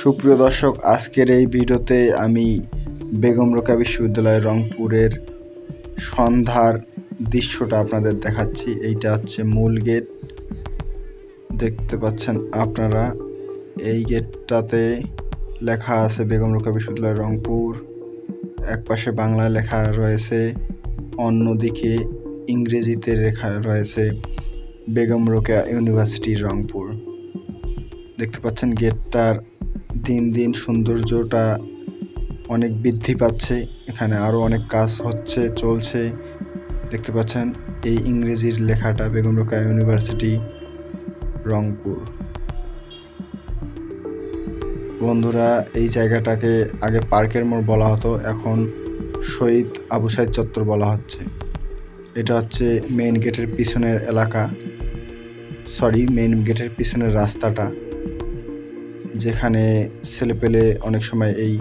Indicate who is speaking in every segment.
Speaker 1: সুপ্রিয় দর্শক, আজকের এই ভিডিওতে আমি বেগম রোকেয়া বিশ্ববিদ্যালয় রংপুরের সন্ধ্যার দৃশ্যটা আপনাদের দেখাচ্ছি। এইটা হচ্ছে মূল গেট, দেখতে পাচ্ছেন আপনারা। এই গেটটাতে লেখা আছে বেগম রোকেয়া বিশ্ববিদ্যালয় রংপুর, একপাশে বাংলায় লেখা রয়েছে, অন্যদিকে ইংরেজিতে লেখা রয়েছে বেগম রোকেয়া ইউনিভার্সিটি রংপুর। দেখতে পাচ্ছেন গেটটার দিন দিন সৌন্দর্যটা অনেক বৃদ্ধি পাচ্ছে। এখানে আরও অনেক কাজ চলছে। দেখতে পাচ্ছেন এই ইংরেজির লেখাটা বেগম রোকেয়া ইউনিভার্সিটি রংপুর। বন্ধুরা, এই জায়গাটাকে আগে পার্কের মোড় বলা হতো, এখন শহীদ আবু সাইদ চত্বর বলা হচ্ছে। এটা হচ্ছে মেইন গেটের পিছনের এলাকা, মেইন গেটের পিছনের রাস্তাটা, যেখানে ছেলেপেলে অনেক সময় এই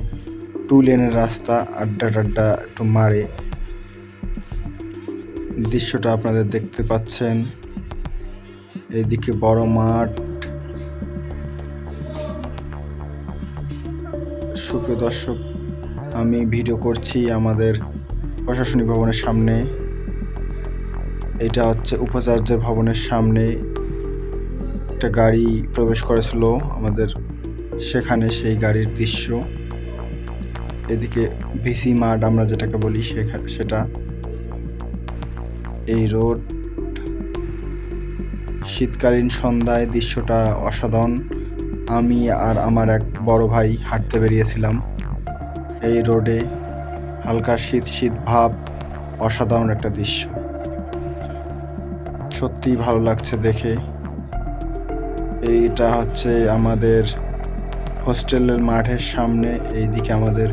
Speaker 1: 2 লেনের রাস্তা আড্ডা একটু মারে। দৃশ্যটা আপনাদের দেখতে পাচ্ছেন। এইদিকে বড় মাঠ। সুপ্রিয় দর্শক, আমি ভিডিও করছি আমাদের প্রশাসনিক ভবনের সামনে। এটা হচ্ছে উপাচার্যের ভবনের সামনে একটা গাড়ি প্রবেশ করেছিল আমাদের, সেখানে সেই গাড়ির দৃশ্য। এদিকে ভিসি মাঠ আমরা যেটাকে বলি সেটা। এই রোড, শীতকালীন সন্ধ্যায় দৃশ্যটা অসাধারণ। আমি আর আমার এক বড় ভাই হাঁটতে বেরিয়েছিলাম এই রোডে, হালকা শীত ভাব, অসাধারণ একটা দৃশ্য। সত্যিই ভালো লাগছে দেখে। এইটা হচ্ছে আমাদের হোস্টেলের মাঠের সামনে। এইদিকে আমাদের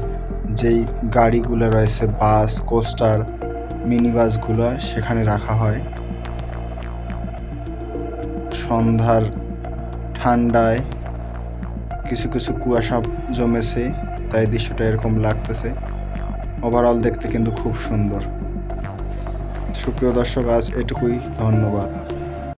Speaker 1: যেই গাড়িগুলো রয়েছে, বাস, কোস্টার, মিনি বাসগুলো সেখানে রাখা হয়। সন্ধ্যার ঠান্ডায় কিছু কুয়াশা জমেছে, তাই দৃশ্যটা এরকম লাগতেছে। ওভারঅল দেখতে কিন্তু খুব সুন্দর। সুপ্রিয় দর্শক, আজ এটুকুই। ধন্যবাদ।